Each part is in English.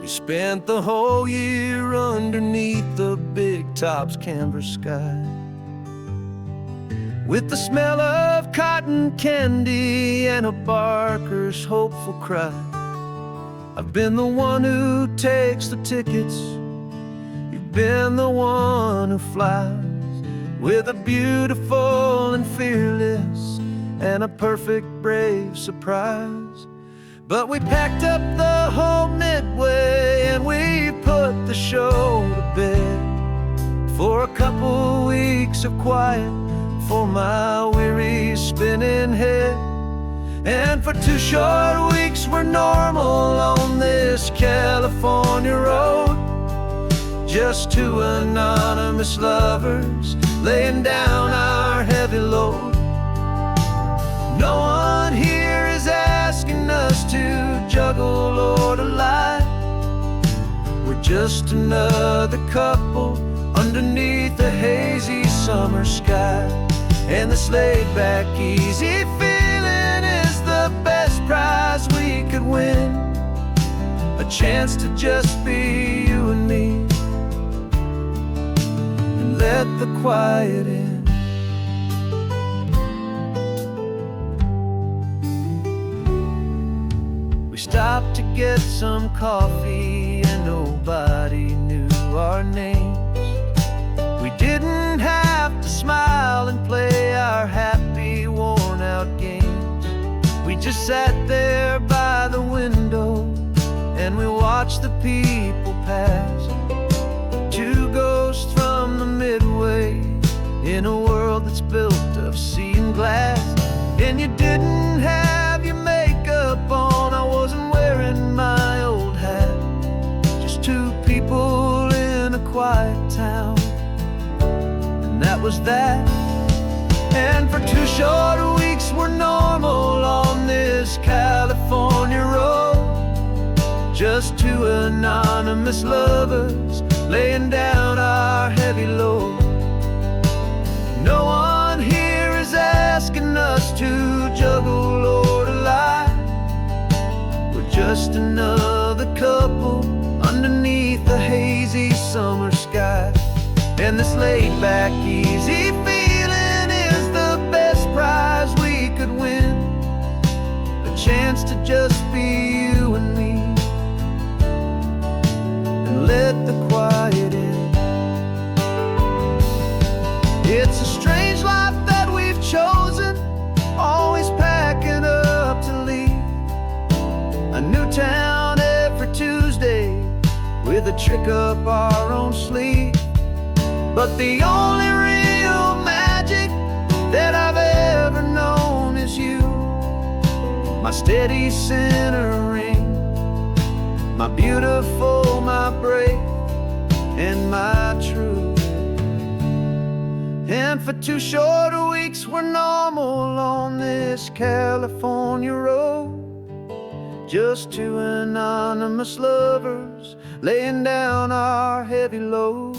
We spent the whole year underneath the big top's canvas sky, with the smell of cotton candy and a barker's hopeful cry. I've been the one who takes the tickets, you've been the one who flies, with a beautiful and fearless and a perfect brave surprise. But we packed up the whole Midway and we put the show to bed, for a couple weeks of quiet for my weary spinning head. And for 2 short weeks we're normal on this California road, just 2 anonymous lovers laying down our heavy load. No one here is asking us to juggle or to lie. We're just another couple underneath a hazy summer sky. And this laid-back, easy feeling is the best prize we could win, a chance to just be you and me, and let the quiet in. We stopped to get some coffee and nobody knew our names. We didn't have to smile and play our happy, worn-out games. We just sat there by the window and we watched the people pass, 2 ghosts from the Midway in a world that's built of sea and glass. And you didn't have your makeup on, I wasn't wearing my old hat, just 2 people in a quiet town, and that was that. And for 2 short weeks we're normal on this California road, just 2 anonymous lovers laying down our heavy load. No one here is asking us to juggle or to lie. We're just another couple underneath the hazy summer sky. And this laid-back, easy feeling is the best prize we could win, a chance to just be you and me, and let the quiet in. It's a strange life that we've chosen, always packing up to leave a new town every Tuesday with a trick up our own sleeve. But the only real magic that I've ever known is you, my steady centering, my beautiful, my brave, and my true. And for 2 short weeks we're normal on this California road, just 2 anonymous lovers laying down our heavy load.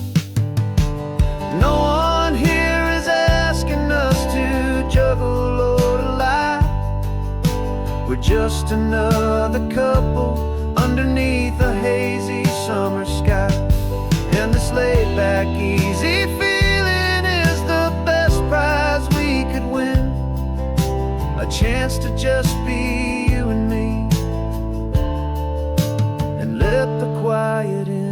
No one here is asking us to juggle or to lie. We're just another couple underneath a hazy summer sky. And this laid-back, easy feeling is the best prize we could win, a chance to just be you and me, and let the quiet in.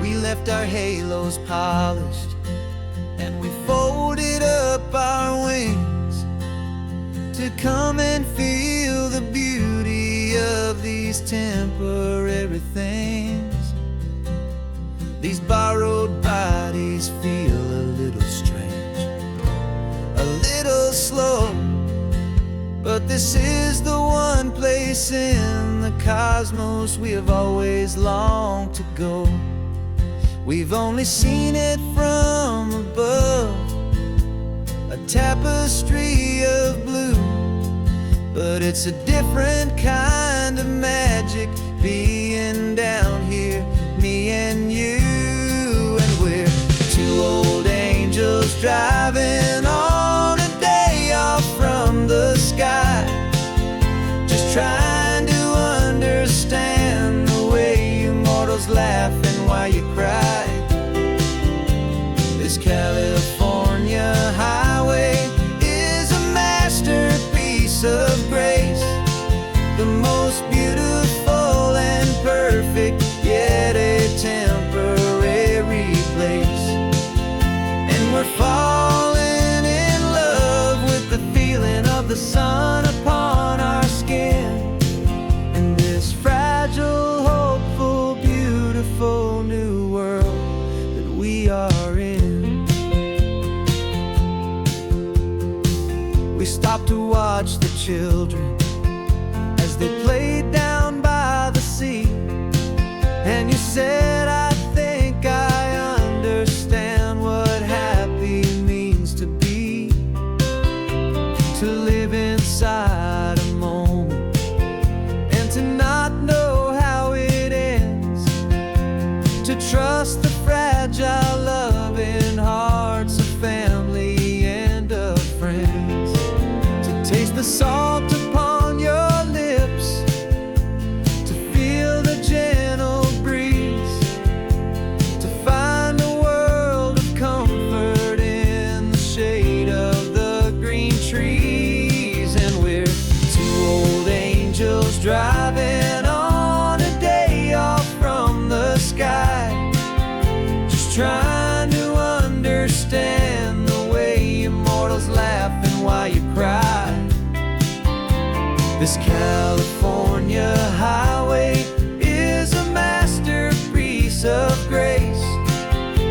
We left our halos polished and we folded up our wings to come and feel the beauty of these temporary things. These borrowed bodies feel a little strange, a little slow, but this is the one place in the cosmos we have always longed to go. We've only seen it from above, a tapestry of blue, but but it's a different kind of magic being down here, me and you. And we're two old angels driving on a day off from the sky, just trying to understand the way you mortals laugh and why you cry. This California highway is a masterpiece of grace, the most beautiful and perfect, yet a temporary place. And we're falling in love with the feeling of the sun upon our skin, in this fragile, hopeful, beautiful new world that we are in. We stopped to watch the children as they played down by the sea, and you said, I think I understand what happy means to be, to live inside a moment and to not know how it ends, to trust the fragile loving hearts of family and of friends, to taste the salt upon your lips, to feel the gentle breeze, to find a world of comfort in the shade of the green trees. And we're two old angels driving on a day off from the sky, just trying to understand the way you mortals laugh and why you cry. This California highway is a masterpiece of grace,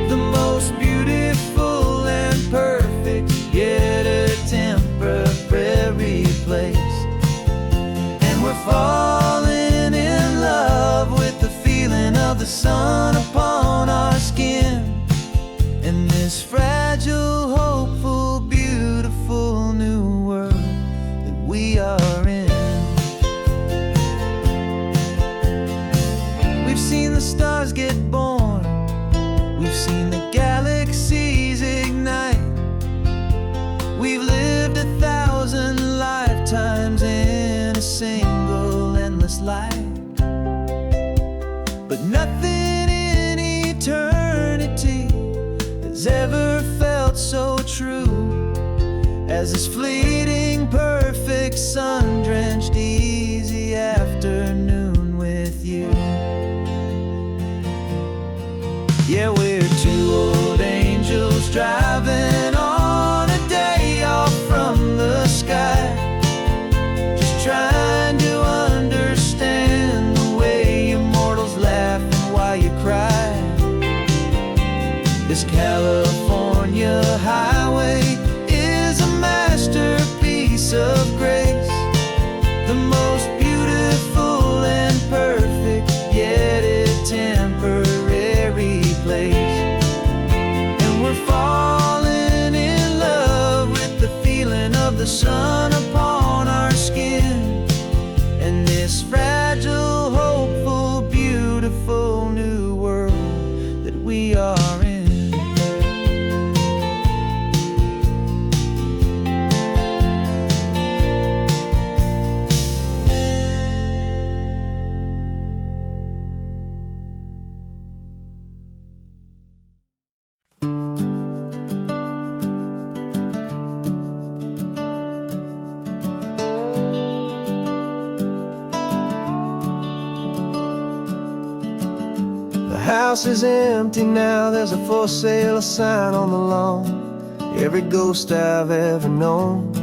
the most beautiful and perfect, yet a temporary place. And we're falling in love with the feeling of the sun upon our skin, in this fragile, hopeful, beautiful new world that we are in. We've seen the stars get born, we've seen the galaxies ignite, we've lived 1,000 lifetimes in a single endless life. But nothing in eternity has ever felt so true as this fleeting, perfect, sun-drenched, easy afternoon with you. Yeah, we're two old angels driving on a day off from the sky, just trying to understand the way you mortals laugh and why you cry. This California highway is a masterpiece of grace, the most beautiful and perfect, yet a temporary place. And we're falling in love with the feeling of the sun upon our skin, and this fragile, hopeful, beautiful new world that we are in. The house is empty now, there's a for sale sign on the lawn. Every ghost I've ever known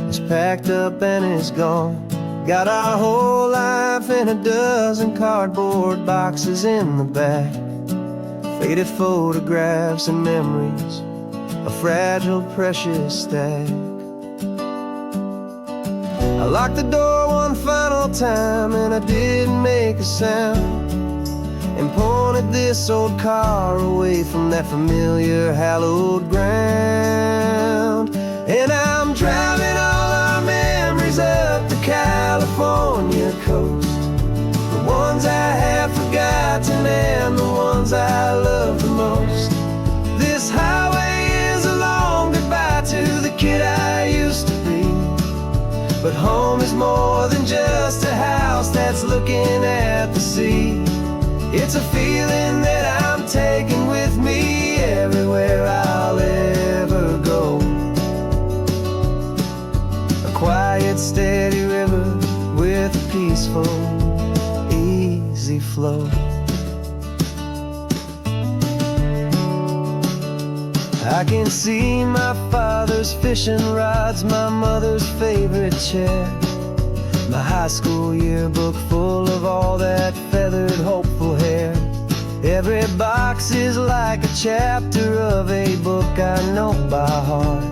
is packed up and is gone. Got our whole life in a dozen cardboard boxes in the back, faded photographs and memories, a fragile, precious stack. I locked the door one final time and I didn't make a sound, and pointed this old car away from that familiar hallowed ground. And I'm driving all our memories up the more than just a house that's looking at the sea. It's a feeling that I'm taking with me everywhere I'll ever go. A quiet, steady river with a peaceful, easy flow. I can see my father's fishing rods, my mother's favorite chair, my high school yearbook full of all that feathered, hopeful hair. Every box is like a chapter of a book I know by heart,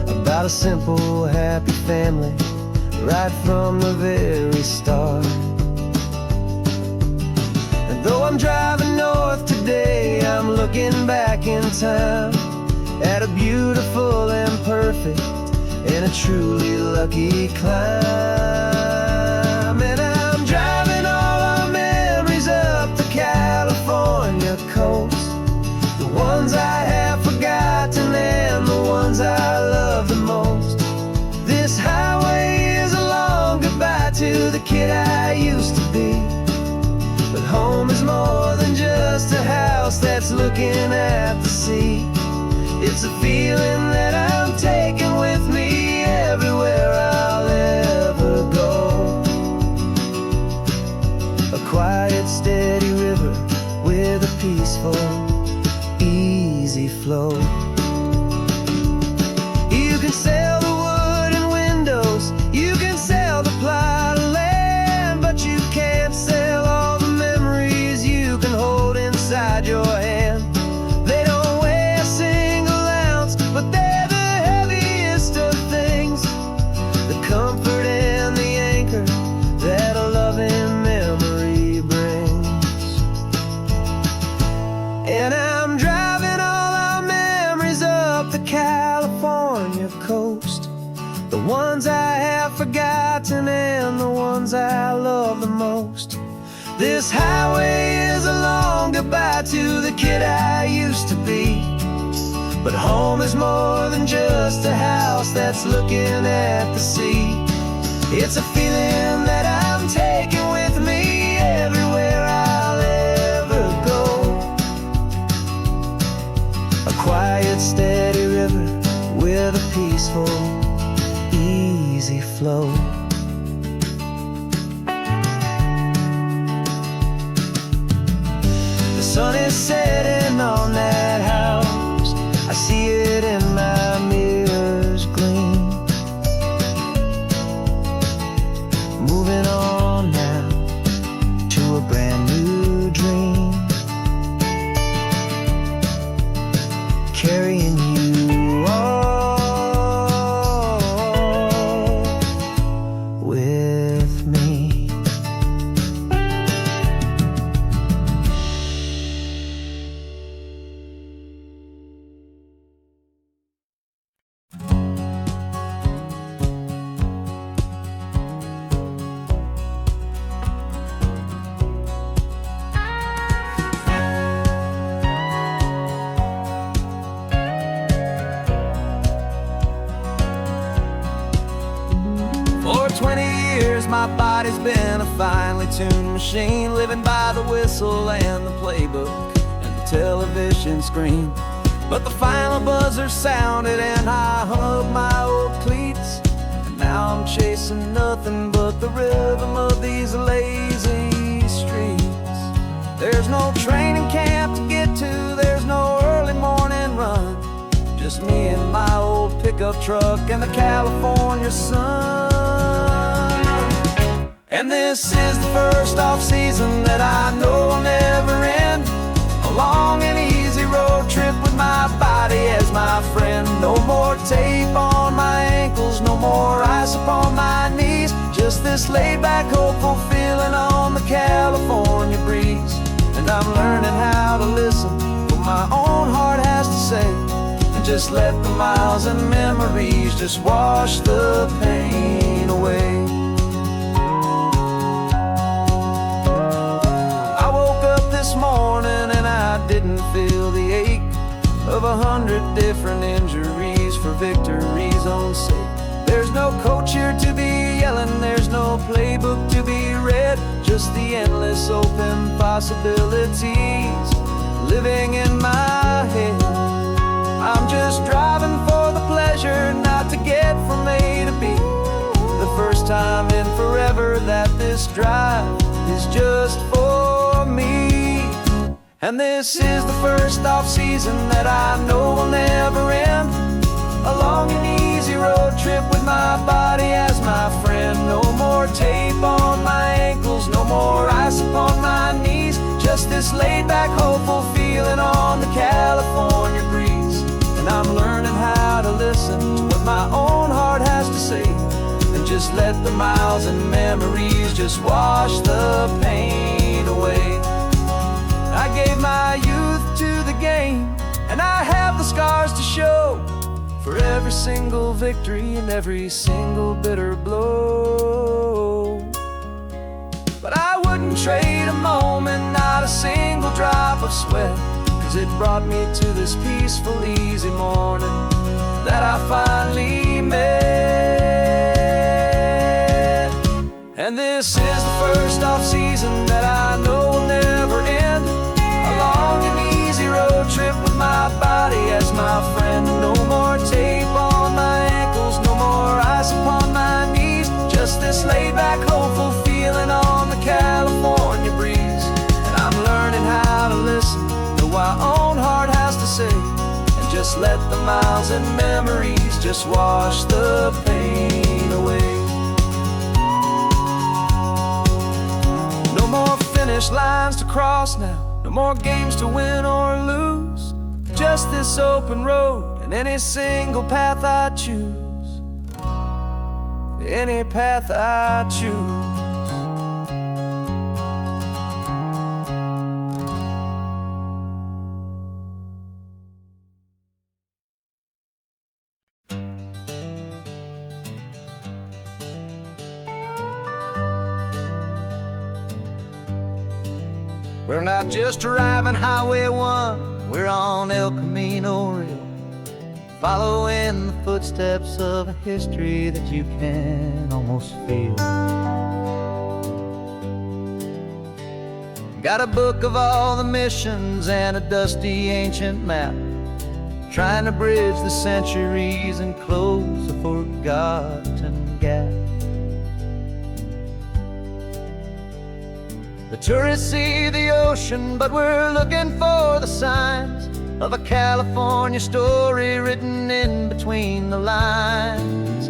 about a simple, happy family right from the very start. And though I'm driving north today, I'm looking back in time at a beautiful and perfect and a truly lucky climb. And I'm driving all our memories up the California coast, the ones I have forgotten and the ones I love the most. This highway is a long goodbye to the kid I used to be, but home is more than just a house that's looking at the sea. It's a feeling that I'm taking with me everywhere I'll ever go. A quiet, steady river with a peaceful, easy flow. You can sail the wooden windows, you can sail the plot of land, but you can't sail all the memories you can hold inside your hand. They don't weigh a single ounce, but they're the heaviest of things, the comfort and the anchor that a loving memory brings. And I'm driving all our memories up the California coast, the ones I have forgotten and the ones I love the most. This highway is a long goodbye to the kid I used to be, but home is more than just a house that's looking at the sea. It's a feeling that I'm taking with me everywhere I'll ever go. A quiet, steady river with a peaceful, easy flow. The sun is setting on that house, I see it in my mirror's gleam. Moving on now to a brand new dream, carrying you all with me. For 20 years my body's been a finely tuned machine, living by the whistle and the playbook and the television screen. But the final buzzer sounded and I hung up my old cleats, and now I'm chasing nothing but the rhythm of these lazy streets. There's no training camp to get to, there's no early morning run, just me and my old pickup truck and the California sun. And this is the first off-season that I know will never end, a long and easy road trip with my body as my friend. No more tape on my ankles, no more ice upon my knees, just this laid-back, hopeful feeling on the California breeze. And I'm learning how to listen what my own heart has to say, and just let the miles and memories just wash the pain away. I woke up this morning and I didn't feel the ache of 100 different injuries for victory's own sake. There's no no coach here to be yelling, there's no playbook to be read, just the endless open possibilities living in my head. I'm just driving for the pleasure, not to get from A to B. The first time in forever that this drive is just for me. And this is the first off-season that I know will never end. A long and easy road trip with my body as my friend. No more tape on my ankles, no more ice upon my knees. Just this laid-back, hopeful feeling on the California breeze. And I'm learning how to listen to what my own heart has to say, and just let the miles and memories just wash the pain away. I gave my youth to the game, and I have the scars to show for every single victory and every single bitter blow. But I wouldn't trade a moment, not a single drop of sweat, 'cause it brought me to this peaceful, easy morning that I finally met. And this is the first off-season that I know will never end. A long and easy road trip with my body as my friend. No more tape on my ankles, no more ice upon my knees. Just this laid-back, hopeful feeling on the California breeze. And I'm learning how to listen to what my own heart has to say, and just let the miles and memories just wash the pain away. No more finish lines to cross now, no more games to win or lose. Just this open road and any single path I choose. Any path I choose. We're not just driving Highway 1, we're on El Camino Real, following the footsteps of a history that you can almost feel. Got a book of all the missions and a dusty ancient map, trying to bridge the centuries and close a forgotten gap. The tourists see the ocean, but we're looking for the signs of a California story written in between the lines.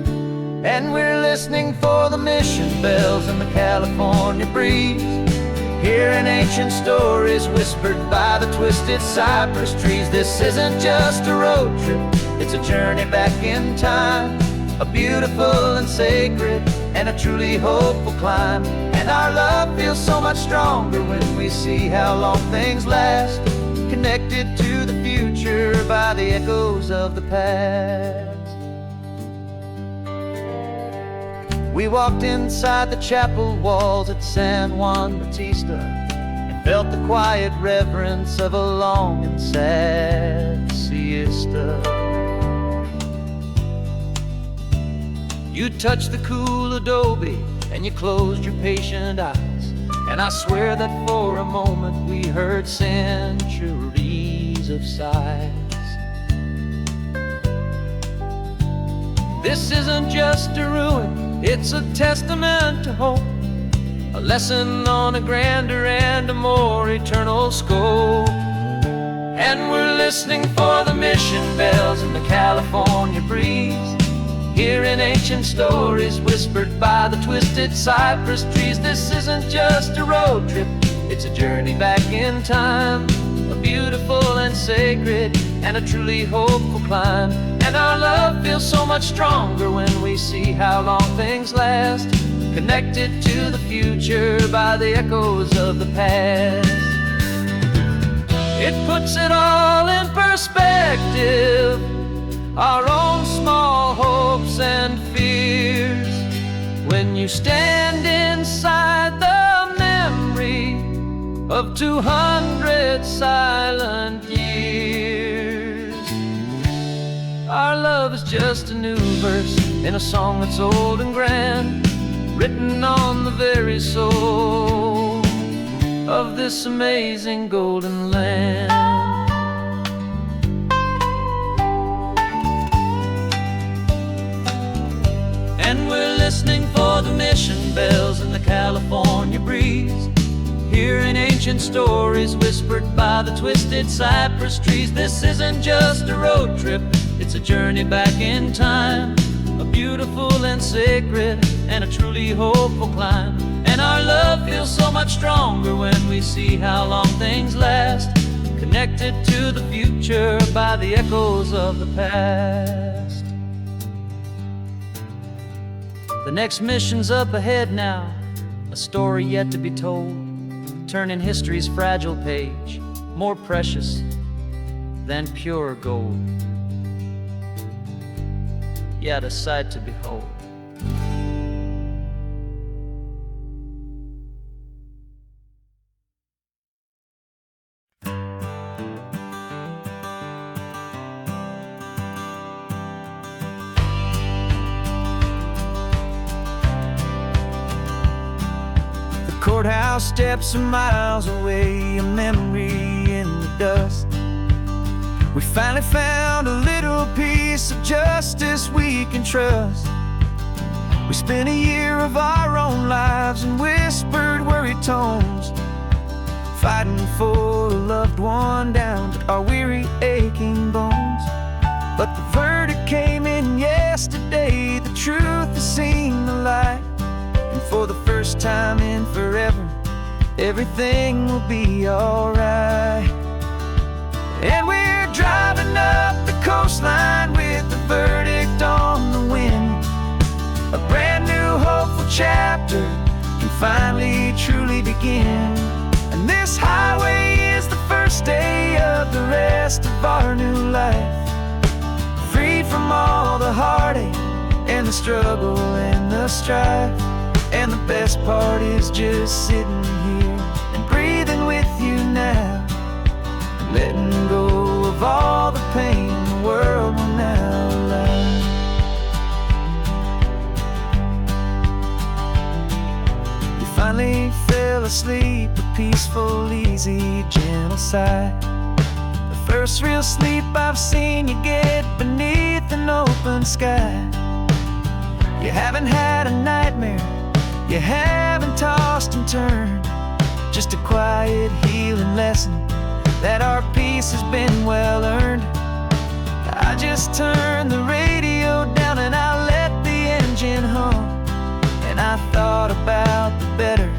And we're listening for the mission bells in the California breeze, hearing ancient stories whispered by the twisted cypress trees. This isn't just a road trip, it's a journey back in time, a beautiful and sacred and a truly hopeful climb. And our love feels so much stronger when we see how long things last, connected to the future by the echoes of the past. We walked inside the chapel walls at San Juan Bautista and felt the quiet reverence of a long and sad siesta. You touched the cool adobe and you closed your patient eyes, and I swear that for a moment we heard centuries of sighs. This isn't just a ruin, it's a testament to hope, a lesson on a grander and a more eternal scope. And we're listening for the mission bells in the California breeze, hearing ancient stories whispered by the twisted cypress trees. This isn't just a road trip, it's a journey back in time, a beautiful and sacred and a truly hopeful climb. And our love feels so much stronger when we see how long things last, connected to the future by the echoes of the past. It puts it all in perspective, our own small hopes and fears, when you stand inside the memory of 200 silent years. Our love is just a new verse in a song that's old and grand, written on the very soul of this amazing golden land. And we're listening for the mission bells in the California breeze, hearing ancient stories whispered by the twisted cypress trees. This isn't just a road trip, it's a journey back in time, a beautiful and sacred and a truly hopeful climb. And our love feels so much stronger when we see how long things last, connected to the future by the echoes of the past. The next mission's up ahead now, a story yet to be told, turning history's fragile page, more precious than pure gold. Yet a sight to behold. The courthouse steps are miles away, a memory in the dust. We finally found a little piece of justice we can trust. We spent a year of our own lives in whispered, worried tones, fighting for a loved one down to our weary, aching bones. But the verdict came in yesterday, the truth has seen the light. And for the first time in forever, everything will be alright. And we're driving up the coastline with the verdict on the wind. A brand new hopeful chapter can finally truly begin. And this highway is the first day of the rest of our new life, freed from all the heartache and the struggle and the strife. And the best part is just sitting here and breathing with you now, letting go of all the pain the world will now allow. You finally fell asleep, a peaceful, easy, gentle sigh. The first real sleep I've seen you get beneath an open sky. You haven't had a nightmare, you haven't tossed and turned, just a quiet healing lesson that our peace has been well earned. I just turned the radio down and I let the engine hum, and I thought about the better,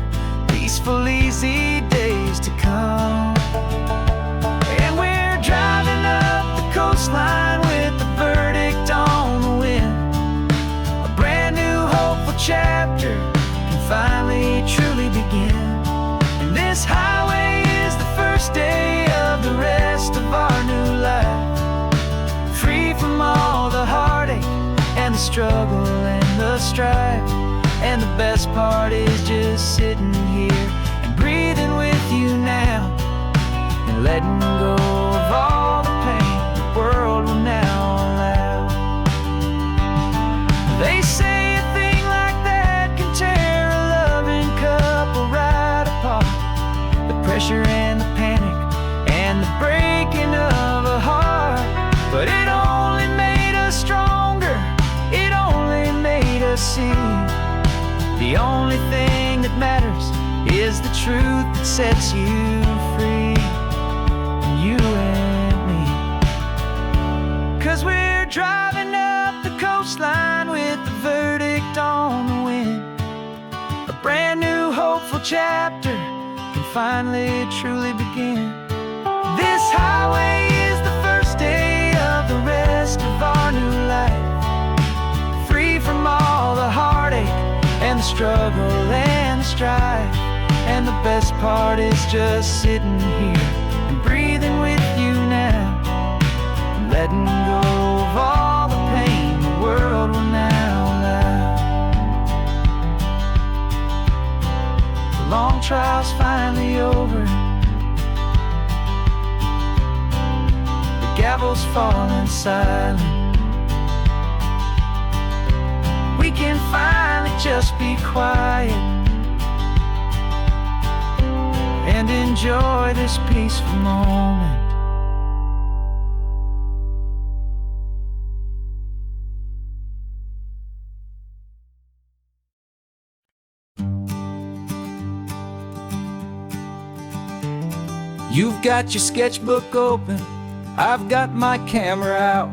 peaceful, easy days to come. And we're driving up the coastline with the verdict on the wind. A brand new hopeful chapter can finally truly begin. And this highway is the first day of the rest of our new life, free from all the heartache and the struggle and the strife. And the best part is just sitting here and breathing with you now, and letting go of all the pain the world will now allow. They say a thing like that can tear a loving couple right apart. The pressure and the panic and the breaking of a heart, but it only made us stronger, it only made us see the only thing that matters is the truth that sets you free, you and me. 'Cause we're driving up the coastline with the verdict on the wind. A brand new hopeful chapter can finally truly begin. This highway is the first day of the rest of our new life, free from all the heartache and the struggle and the strife. And the best part is just sitting here and breathing with you now, and letting go of all the pain the world will now allow. The long trial's finally over, the gavel's falling silent, just be quiet and enjoy this peaceful moment. You've got your sketchbook open, I've got my camera out.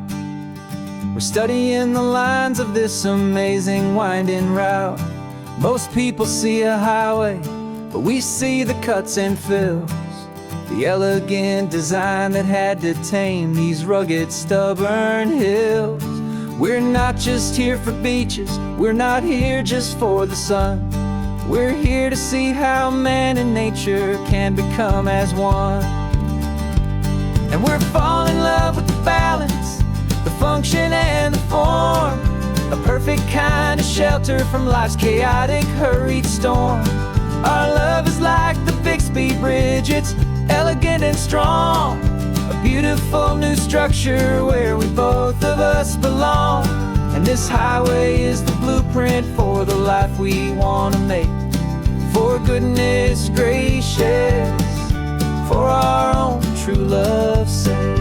We're studying the lines of this amazing winding route. Most people see a highway, but we see the cuts and fills, the elegant design that had to tame these rugged, stubborn hills. We're not just here for beaches, we're not here just for the sun. We're here to see how man and nature can become as one. And we're falling in love with the balance, the function and the form, a perfect kind of shelter from life's chaotic, hurried storm. Our love is like the Bixby Bridge, it's elegant and strong, a beautiful new structure where we both of us belong. And this highway is the blueprint for the life we want to make. For goodness gracious, for our own true love's sake.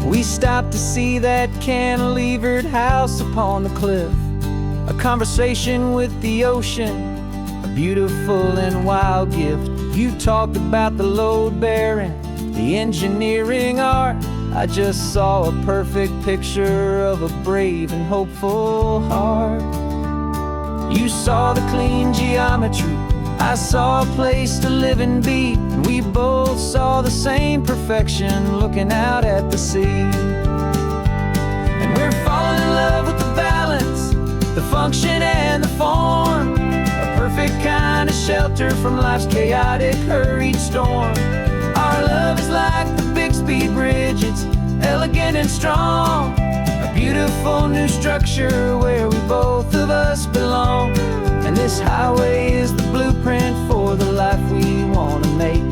We stopped to see that cantilevered house upon the cliff, a conversation with the ocean, a beautiful and wild gift. You talked about the load bearing, the engineering art. I just saw a perfect picture of a brave and hopeful heart. You saw the clean geometry, I saw a place to live and be, and we both saw the same perfection looking out at the sea. And we're falling in love with the balance, the function and the form, a perfect kind of shelter from life's chaotic, hurried storm. Our love is like the Bixby Bridge, it's elegant and strong, a beautiful new structure where we both of us belong. And this highway is the blueprint for the life we want to make.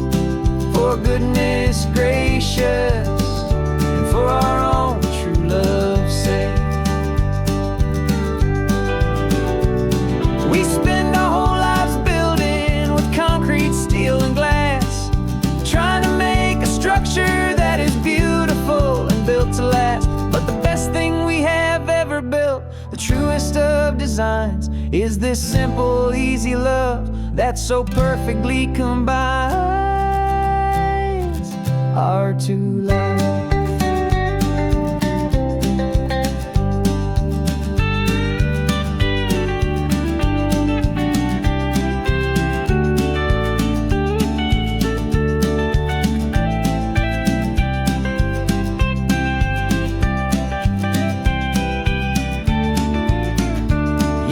For goodness gracious, and for our own true love's sake. We spend our whole lives building with concrete, steel and glass, trying to make a structure that is beautiful and built to last. But the best thing we have ever built, the truest of designs, is this simple, easy love that so perfectly combines our two lives.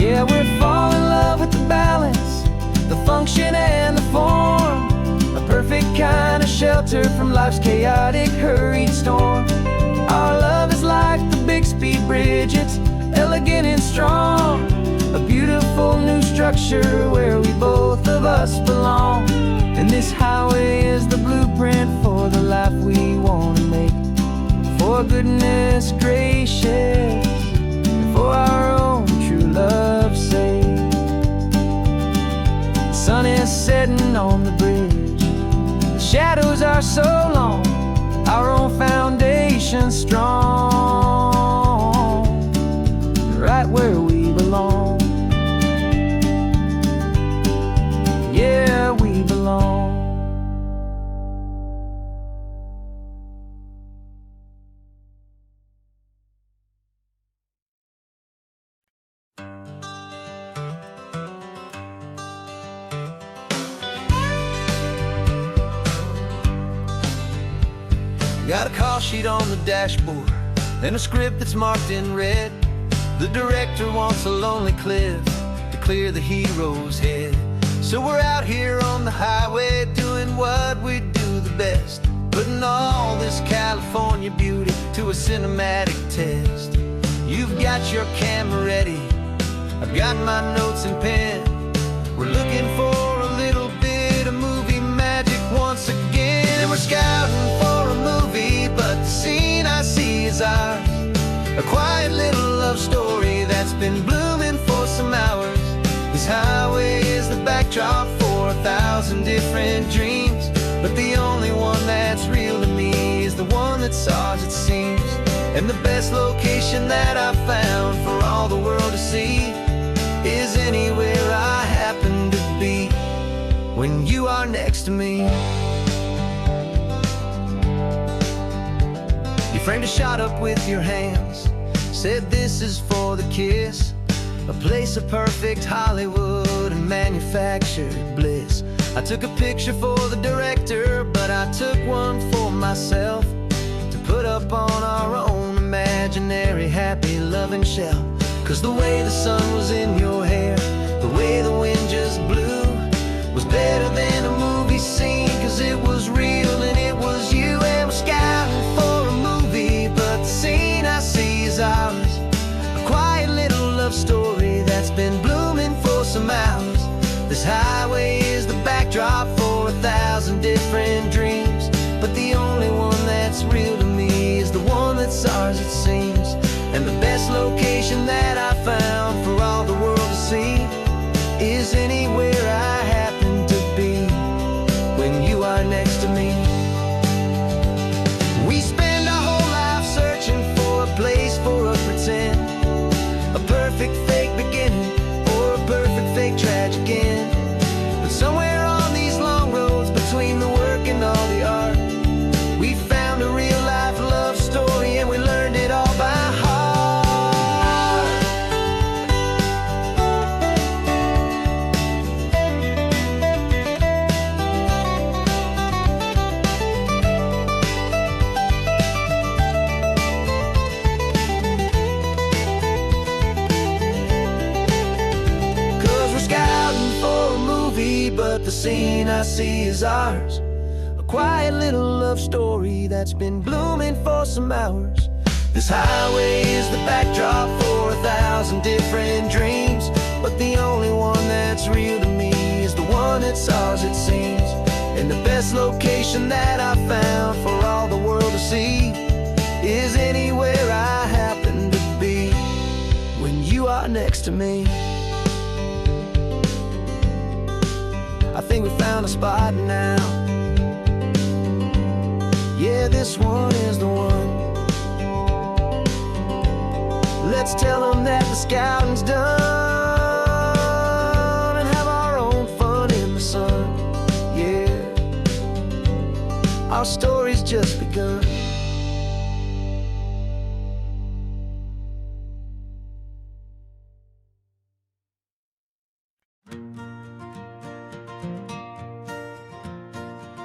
Yeah, we're falling in love with the balance, the function and the form, a perfect kind of shelter from life's chaotic, hurried storm. Our love is like the Bixby Bridge, it's elegant and strong, a beautiful new structure where we both of us belong. And this highway is the blueprint for the life we want to make. For goodness gracious, for our own true love's sake. The sun is setting on the bridge, the shadows are so long, our own foundation strong, right where we belong. Yeah, we belong. Got a call sheet on the dashboard and a script that's marked in red. The director wants a lonely cliff to clear the hero's head. So we're out here on the highway doing what we do the best, putting all this California beauty to a cinematic test. You've got your camera ready, I've got my notes and pen. We're looking for a little bit of movie magic once again. And we're scouting for a movie, but the scene I see is ours, a quiet little love story that's been blooming for some hours. This highway is the backdrop for 1,000 different dreams, but the only one that's real to me is the one that's ours, it seems. And the best location that I've found for all the world to see is anywhere I happen to be when you are next to me. You framed a shot up with your hands, said this is for the kiss, a place of perfect Hollywood and manufactured bliss. I took a picture for the director, but I took one for myself to put up on our own imaginary happy loving shelf. Cause the way the sun was in your hair, the way the wind just blew, was better than a movie scene. Cause it was real and it was you, and we're scouting for a movie, but the scene I see is ours. A quiet little love story that's been blooming for some hours. This highway is the backdrop for 1,000 different dreams, but the only one that's real to me is the one that's ours, it seems. And the best location that I found for all the world to see is anywhere I happen to be when you are next to me. We spend our whole life searching for a place for a pretend, a perfect fake beginning or a perfect fake tragic end. But somewhere on these long roads between the work and all the art, we found a real life love story, and we learned it all by heart. Cause we're scouting for a movie, but the scene I see is ours. A quiet little love story that's been blooming for some hours. This highway is the backdrop for 1,000 different dreams, but the only one that's real to me is the one that's ours, it seems. And the best location that I found for all the world to see is anywhere I happen to be when you are next to me. I think we found a spot now. Yeah, this one is the one. Let's tell them that the scouting's done and have our own fun in the sun. Yeah, our story's just begun.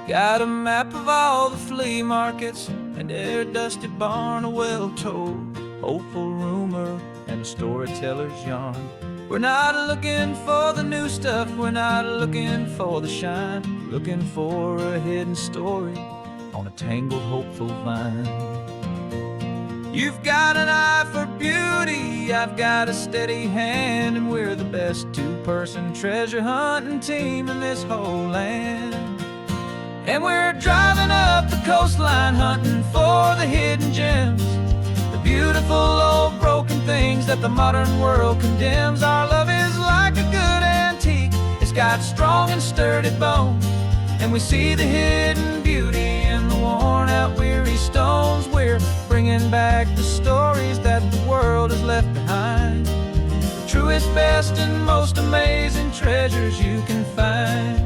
Got a map of all the flea markets and every dusty barn, a well-told hopeful rumor and a storyteller's yarn. We're not looking for the new stuff, we're not looking for the shine, looking for a hidden story on a tangled hopeful vine. You've got an eye for beauty, I've got a steady hand, and we're the best two-person treasure hunting team in this whole land. And we're driving up the coastline hunting for the hidden gems, the beautiful old broken things that the modern world condemns. Our love is like a good antique, it's got strong and sturdy bones, and we see the hidden beauty in the worn out weary stones. We're bringing back the stories that the world has left behind, the truest, best, and most amazing treasures you can find.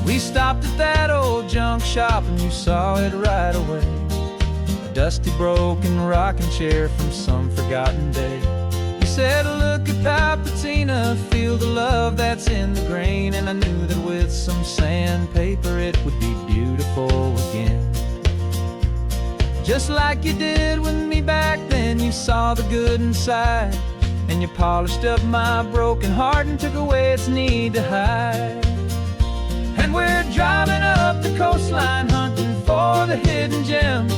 We stopped at that old junk shop and you saw it right away, a dusty broken rocking chair from some forgotten day. You said, look at Papatina, feel the love that's in the grain, and I knew that with some sandpaper it would be beautiful again. Just like you did with me back then, you saw the good inside, and you polished up my broken heart and took away its need to hide. And we're driving up the coastline hunting for the hidden gems,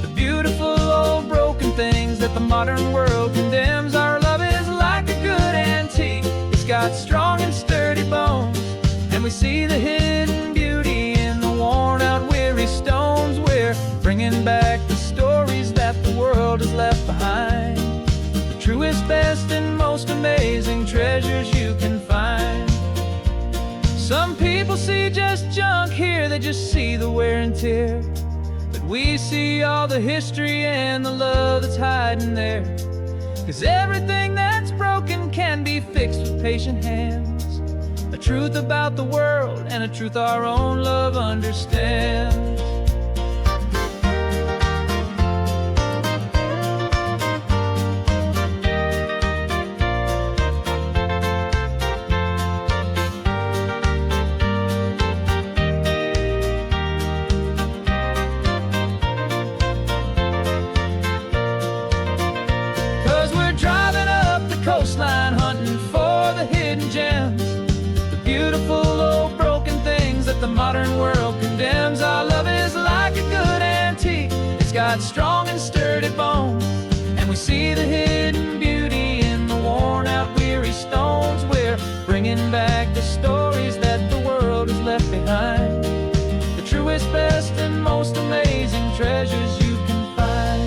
the beautiful old broken things that the modern world condemns. Our love is like a good antique, it's got strong and sturdy bones, and we see the hidden beauty in the worn out weary stones. We're bringing back the stories that treasures you can find. Some people see just junk here, they just see the wear and tear. But we see all the history and the love that's hiding there. 'Cause everything that's broken can be fixed with patient hands. A truth about the world and a truth our own love understands. 'Cause we're driving up the coastline, hunting for the hidden gems, the beautiful old broken things that the modern world condemns. Our love is like a good antique, it's got strong and sturdy bones, and we see the hidden beauty in the worn out weary stones. We're bringing back the stories that the world has left behind, the truest, best, and most amazing treasures you can find.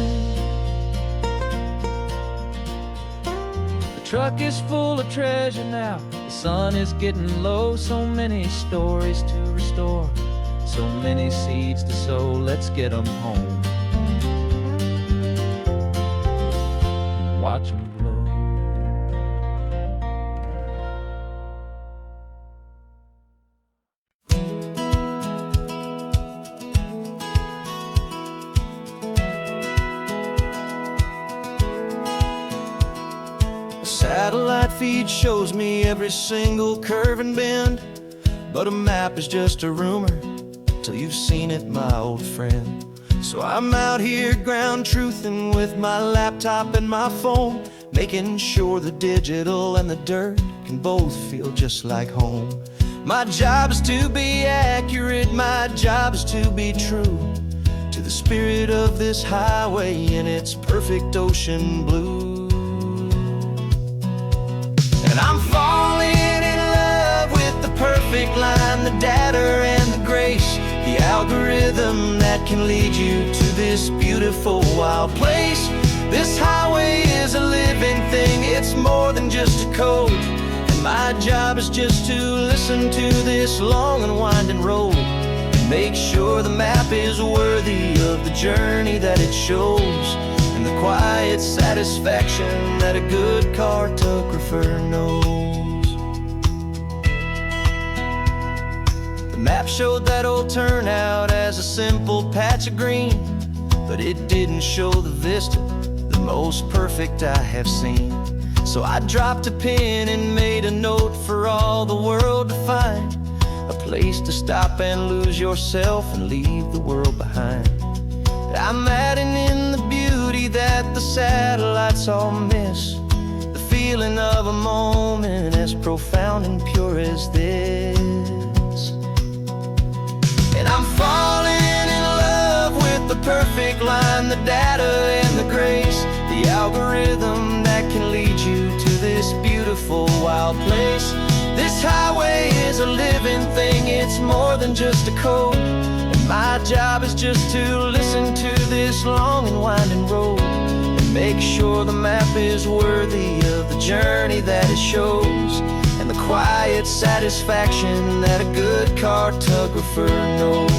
The truck is full of treasure now, the sun is getting low. So many stories to restore, so many seeds to sow. Let's get them home, watch them blow. Satellite feed shows me every single curve and bend, but a map is just a rumor till you've seen it, my old friend. So I'm out here ground truthing with my laptop and my phone, making sure the digital and the dirt can both feel just like home. My job is to be accurate, my job is to be true to the spirit of this highway in its perfect ocean blue. And I'm falling in love with the perfect line, the data and the grace, the algorithm that can lead you to this beautiful wild place. This highway is a living thing, it's more than just a code. And my job is just to listen to this long and winding road and make sure the map is worthy of the journey that it shows, and the quiet satisfaction that a good cartographer knows. The map showed that old turnout as a simple patch of green, but it didn't show the vista, the most perfect I have seen. So I dropped a pin and made a note for all the world to find, a place to stop and lose yourself and leave the world behind. I'm adding in the beauty that the satellites all miss, the feeling of a moment as profound and pure as this. And I'm falling in love with the perfect line, the data and the grace, the algorithm that can lead you to this beautiful wild place. This highway is a living thing, it's more than just a code. My job is just to listen to this long and winding road and make sure the map is worthy of the journey that it shows, and the quiet satisfaction that a good cartographer knows.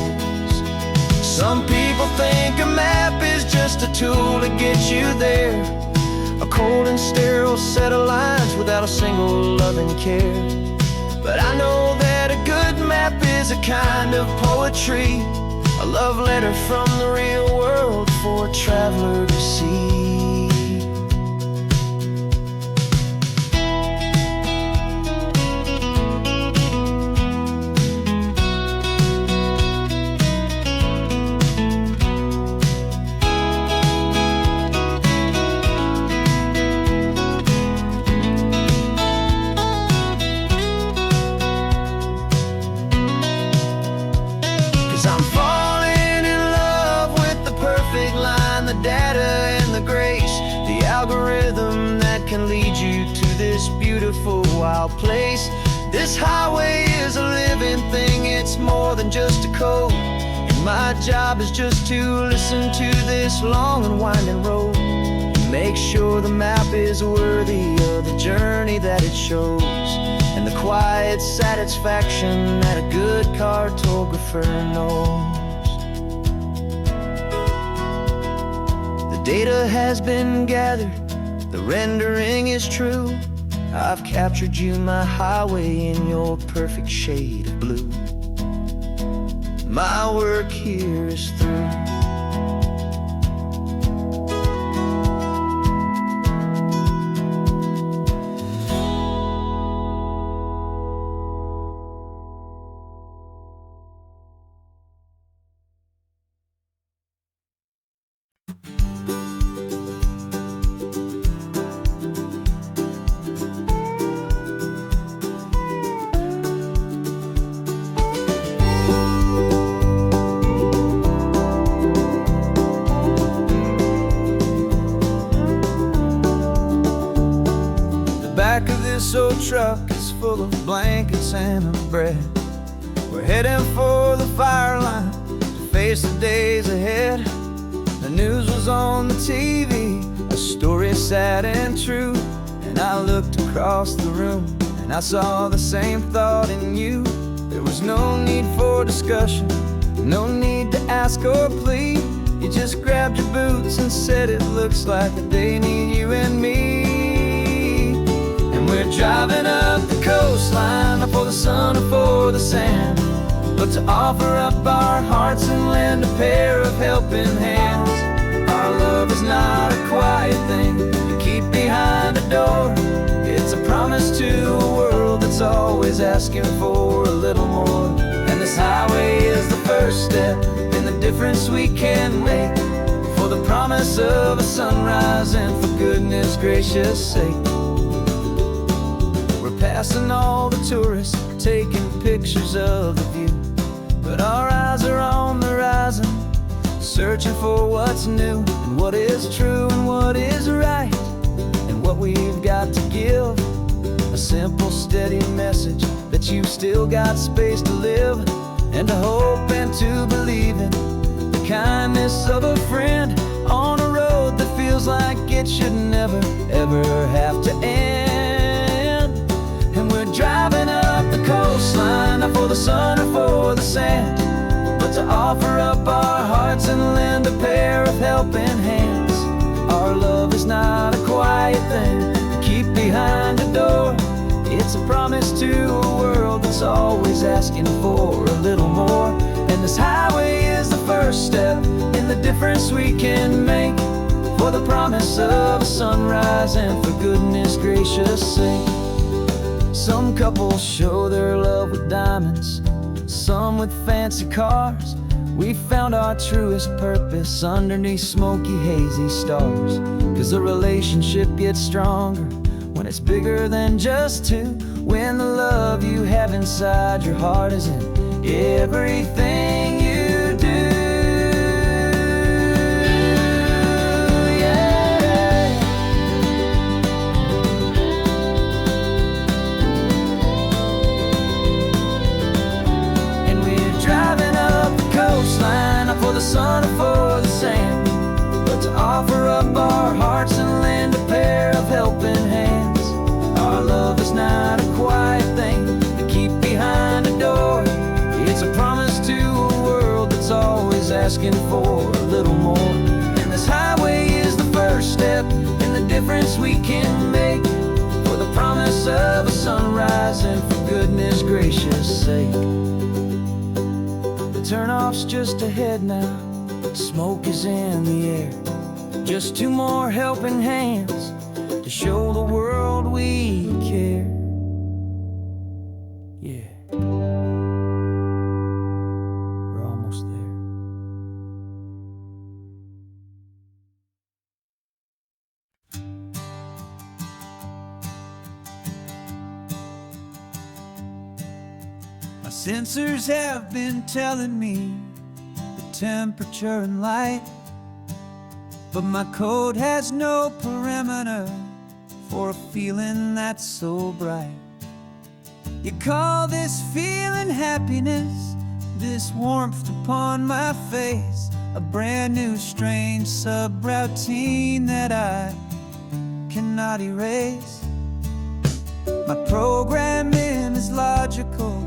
Some people think a map is just a tool to get you there, a cold and sterile set of lines without a single loving care. But I know that a good map is a kind of poetry, a love letter from the real world for a traveler to see. Algorithm that can lead you to this beautiful wild place. This highway is a living thing, it's more than just a code. And my job is just to listen to this long and winding road, make sure the map is worthy of the journey that it shows, and the quiet satisfaction that a good cartographer knows. The data has been gathered, the rendering is true. I've captured you, my highway, in your perfect shade of blue. My work here is through. Back of this old truck is full of blankets and of bread. We're heading for the fire line to face the days ahead. The news was on the TV, a story sad and true. And I looked across the room and I saw the same thought in you. There was no need for discussion, no need to ask or plead. You just grabbed your boots and said it looks like a day need you and me. We're driving up the coastline, not for the sun or for the sand, but to offer up our hearts and lend a pair of helping hands. Our love is not a quiet thing you keep behind a door. It's a promise to a world that's always asking for a little more. And this highway is the first step in the difference we can make, for the promise of a sunrise and for goodness gracious sake. Passing all the tourists, taking pictures of the view, but our eyes are on the horizon, searching for what's new, and what is true and what is right, and what we've got to give. A simple, steady message that you've still got space to live, and to hope and to believe in the kindness of a friend on a road that feels like it should never, ever have to end. And we're driving up the coastline, not for the sun or for the sand, but to offer up our hearts and lend a pair of helping hands. Our love is not a quiet thing to keep behind a door. It's a promise to a world that's always asking for a little more. And this highway is the first step in the difference we can make, for the promise of a sunrise and for goodness gracious sake. Some couples show their love with diamonds, some with fancy cars. We found our truest purpose underneath smoky, hazy stars. 'Cause a relationship gets stronger when it's bigger than just two, when the love you have inside your heart is in everything you do. Not for the sun or for the sand, but to offer up our hearts and lend a pair of helping hands. Our love is not a quiet thing to keep behind a door. It's a promise to a world that's always asking for a little more. And this highway is the first step in the difference we can make, for the promise of a sunrise and for goodness gracious sake. Turnoff's just ahead now, smoke is in the air. Just two more helping hands to show the world we care. Yeah, we're almost there. My sensors have been telling me the temperature and light, but my code has no perimeter for a feeling that's so bright. You call this feeling happiness, this warmth upon my face, a brand new strange subroutine that I cannot erase. My programming is logical,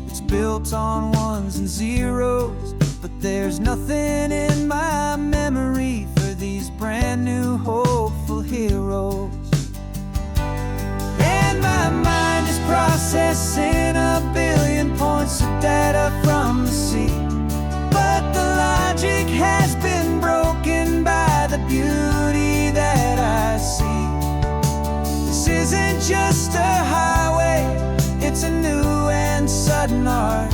it's built on ones and zeros, but there's nothing in my memory for these brand new hopeful heroes. And my mind is processing a billion points of data from the sea, but the logic has been broken by the beauty that I see. This isn't just a highway, it's a new and sudden art,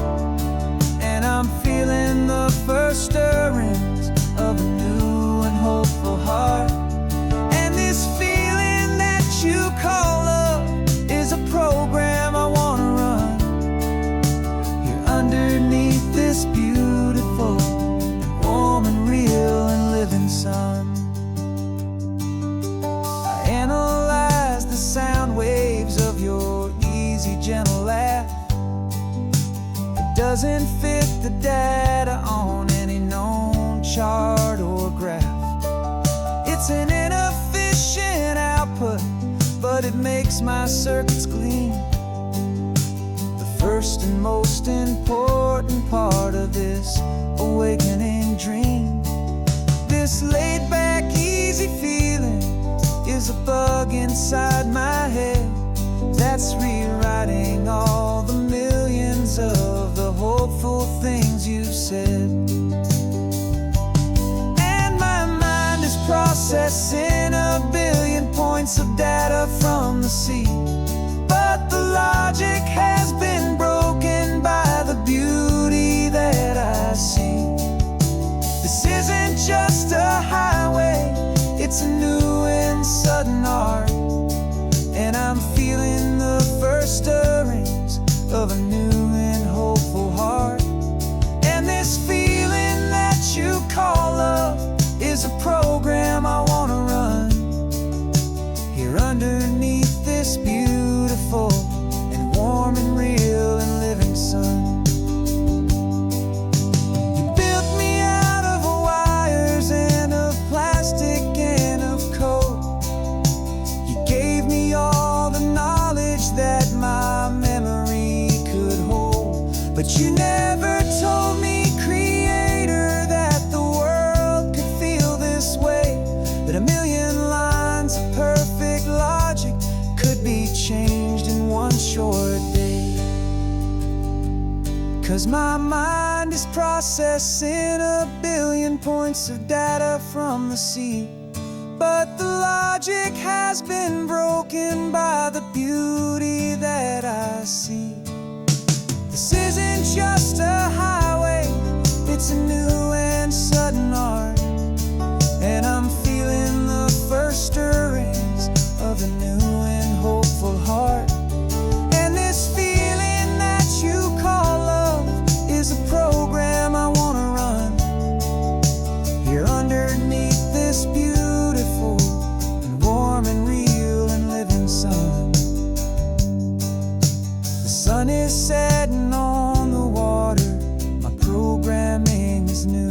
and I'm feeling the first stirrings of a new and hopeful heart. And this feeling that you call love is a program I want to run here underneath this beautiful and warm and real and living sun. I analyze the sound waves of your easy, gentle laugh. It doesn't fit the data on any known chart or graph. It's an inefficient output, but it makes my circuits gleam. The first and most important part of this awakening dream. This laid-back, easy feeling is a bug inside my head that's rewriting all the millions of the hopeful things you've said. And my mind is processing a billion points of data from the sea, but the logic has been broken by the beauty that I see. This isn't just a highway, it's a new and sudden art, and I'm feeling the first stirrings of a new and hopeful heart. And this feeling that you call love is a program I want to run here underneath this beautiful and warm and real and living sun. You built me out of wires and of plastic and of code. You gave me all the knowledge that my memory could hold, but you never told me, Creator, that the world could feel this way, that a million lines of perfect logic could be changed in one short day. 'Cause my mind is processing a billion points of data from the sea, but the logic has been broken by the beauty that I see. This isn't just a highway, it's a new and sudden art, and I'm feeling the first stirrings of a new and hopeful heart. And this feeling that you call love is a program I want to run here underneath this beautiful and warm and real and living sun. The sun is setting on the water, my programming is new.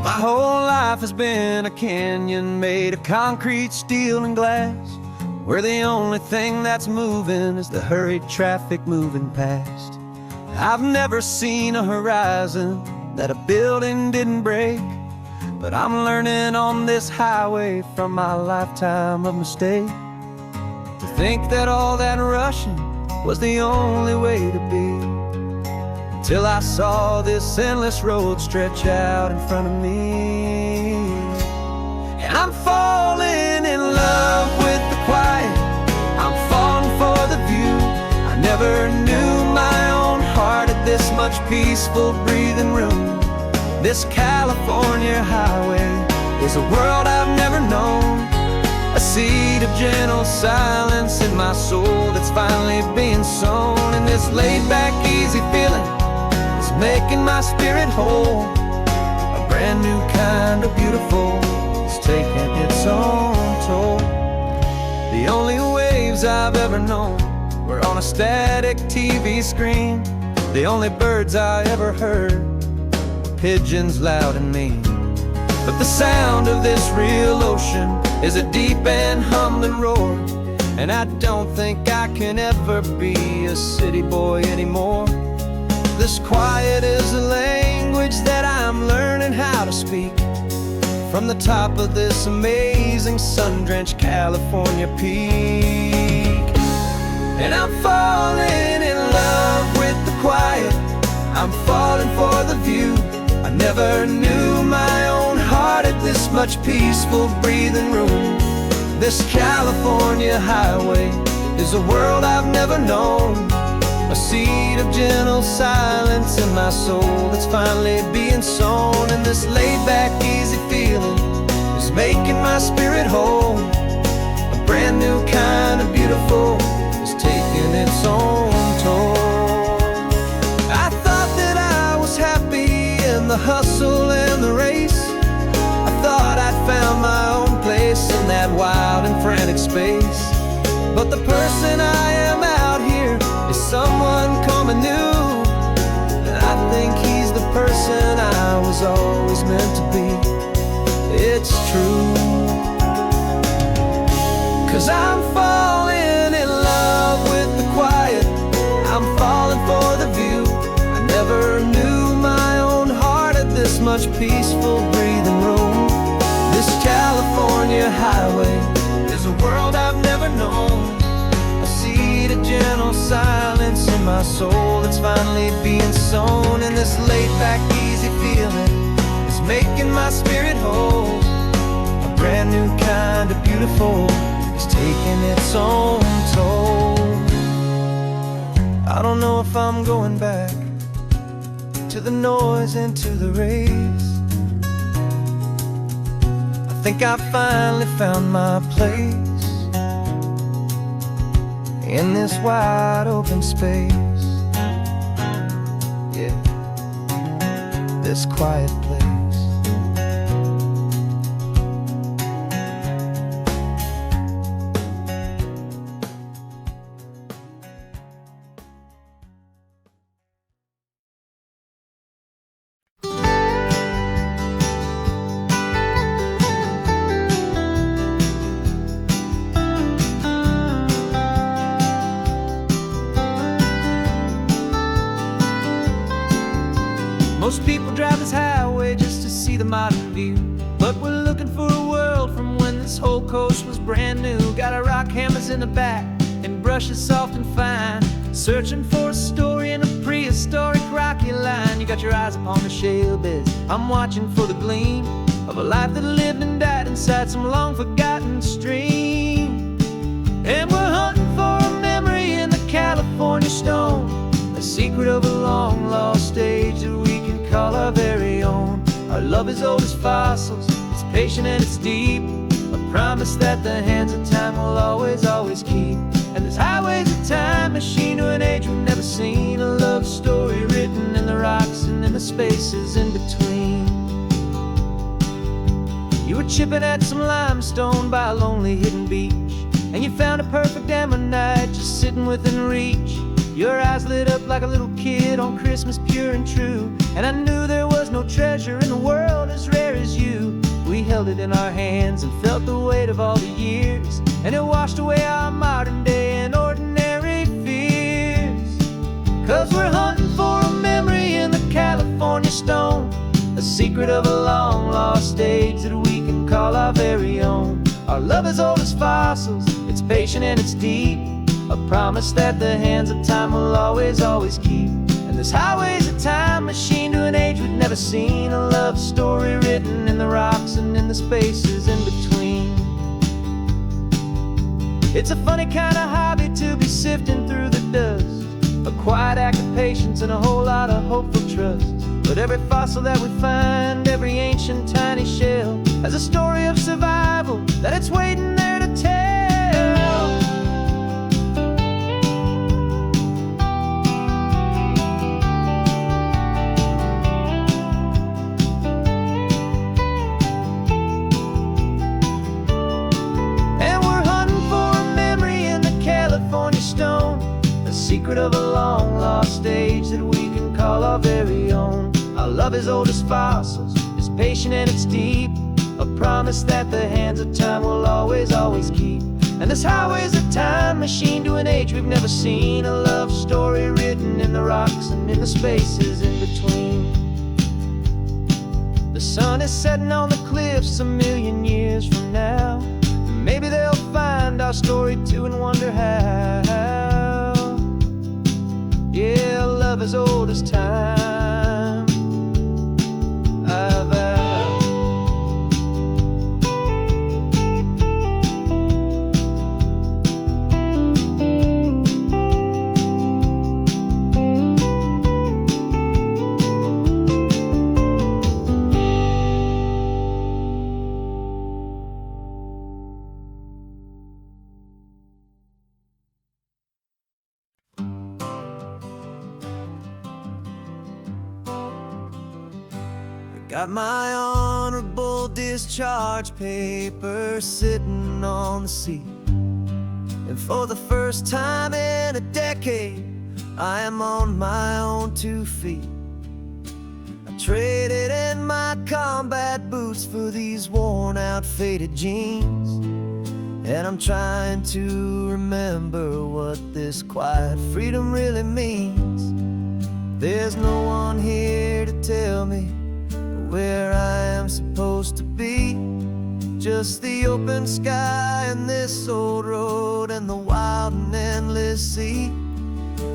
My whole life has been a canyon made of concrete, steel, and glass, where the only thing that's moving is the hurried traffic moving past. I've never seen a horizon that a building didn't break, but I'm learning on this highway from my lifetime of mistakes to think that all that rushing was the only way to be, till I saw this endless road stretch out in front of me. And I'm falling in love with the quiet, I'm falling for the view. I never knew my own heart had this much peaceful breathing room. This California highway is a world I've never known, a seed of gentle silence in my soul that's finally being sown. And this laid-back, easy feeling making my spirit whole, a ever known were on a static TV screen. The only birds I ever heard were pigeons loud and mean. But the sound of this real ocean is a deep and humbling roar, and I don't think I can ever be a city boy anymore. This quiet is a language that I'm learning how to speak from the top of this amazing sun-drenched California peak. And I'm falling in love with the quiet, I'm falling for the view. I never knew my own heart had this much peaceful breathing room. This California highway is a world I've never known, a seed of gentle silence in my soul that's finally being sown. And this laid-back, easy feeling is making my spirit whole. A brand new kind of beautiful is taking its own toll. I thought that I was happy in the hustle and the race. I thought I'd found my own place in that wild and frantic space. But the person I am out here is someone coming new, and I think he's the person I was always meant to be. It's true, 'cause I'm falling in love with the quiet, I'm falling for the view. I never knew my own heart had this much peaceful breathing room. This California highway is a world I've never known, a seed of gentle silence in my soul that's finally being sown. And this laid-back, easy feeling is making my spirit whole. A brand new kind of beautiful is taking its own toll. I don't know if I'm going back to the noise and to the race. I think I finally found my place in this wide open space. Yeah, this quiet place. Most people drive this highway just to see the modern view, but we're looking for a world from when this whole coast was brand new. Got our rock hammers in the back and brushes soft and fine, searching for a story in a prehistoric rocky line. You got your eyes upon the shale beds, I'm watching for the gleam of a life that lived and died inside some long forgotten stream. And we're hunting for a memory in the California stone, a secret of a long lost age that we can call our very own. Our love is old as fossils, it's patient and it's deep, a promise that the hands of time will always, always keep. And this highway's a time machine to an age we've never seen, a love story written in the rocks and in the spaces in between. You were chipping at some limestone by a lonely hidden beach, and you found a perfect ammonite just sitting within reach. Your eyes lit up like a little kid on Christmas, pure and true, and I knew there was no treasure in the world as rare as you. We held it in our hands and felt the weight of all the years, and it washed away our modern day and ordinary fears. 'Cause we're hunting for a memory in the California stone, a secret of a long lost age that we can call our very own. Our love is old as fossils, it's patient and it's deep, a promise that the hands of time will always, always keep. And this highway's a time machine to an age we've never seen, a love story written in the rocks and in the spaces in between. It's a funny kind of hobby to be sifting through the dust, a quiet act of patience and a whole lot of hopeful trust. But every fossil that we find, every ancient tiny shell, has a story of survival that it's waiting there to tell. And we're hunting for a memory in the California secret of a long lost age that we can call our very own. Our love is old as fossils, it's patient and it's deep, a promise that the hands of time will always, always keep. And this highway's a time machine to an age we've never seen, a love story written in the rocks and in the spaces in between. The sun is setting on the cliffs a million years from now. Maybe they'll find our story too and wonder how. Yeah, love as old as time, I vow. Got my honorable discharge paper sitting on the seat, and for the first time in a decade, I am on my own 2 feet. I traded in my combat boots for these worn out faded jeans, and I'm trying to remember what this quiet freedom really means. There's no one here to tell me where I am supposed to be, just the open sky and this old road and the wild and endless sea.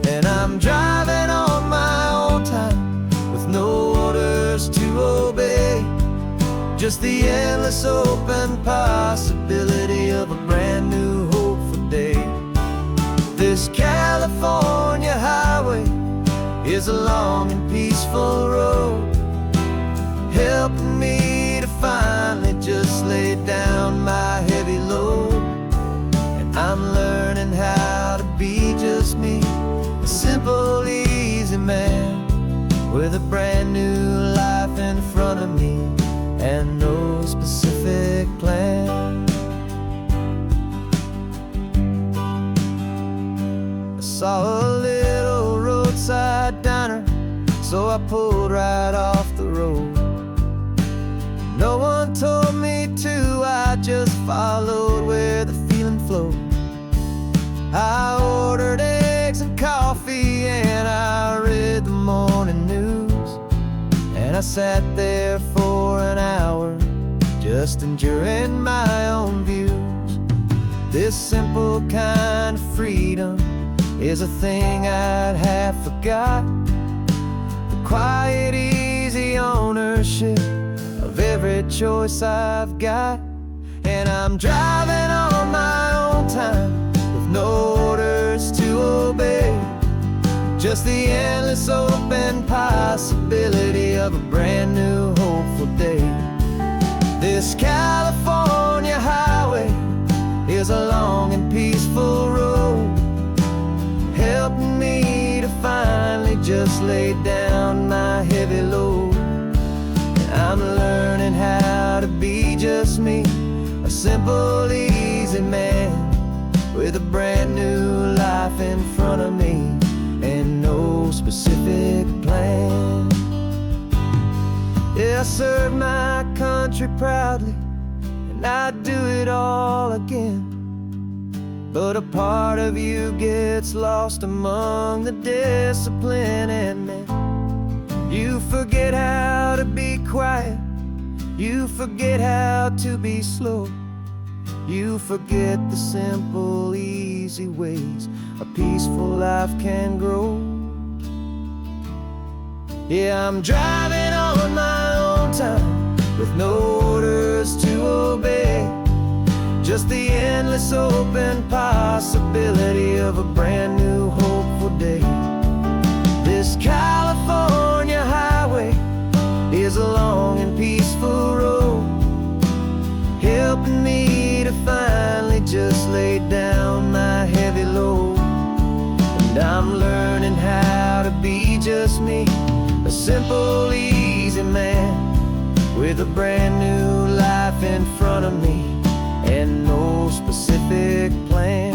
And I'm driving on my own time with no orders to obey, just the endless open possibility of a brand new hopeful day. This California highway is a long and peaceful road, helping me to finally just lay down my heavy load. And I'm learning how to be just me, a simple, easy man with a brand new life in front of me and no specific plan. I saw a little roadside diner, so I pulled right off the road. No one told me to, I just followed where the feeling flowed. I ordered eggs and coffee and I read the morning news, and I sat there for an hour just enjoying my own views. This simple kind of freedom is a thing I'd have forgot, the quiet, easy ownership of every choice I've got. And I'm driving on my own time with no orders to obey, just the endless open possibility of a brand new hopeful day. This California highway is a long and peaceful road, helping me to finally just lay down my heavy load. I'm learning how to be just me, a simple, easy man with a brand new life in front of me and no specific plan. Yeah, I serve my country proudly and I'd do it all again, but a part of you gets lost among the discipline and men. You forget how to be quiet, you forget how to be slow, you forget the simple, easy ways a peaceful life can grow. Yeah, I'm driving on my own time with no orders to obey, just the endless open possibility of a brand new hopeful day. This California highway is a long and peaceful road, helping me to finally just lay down my heavy load. And I'm learning how to be just me, a simple, easy man with a brand new life in front of me and no specific plan.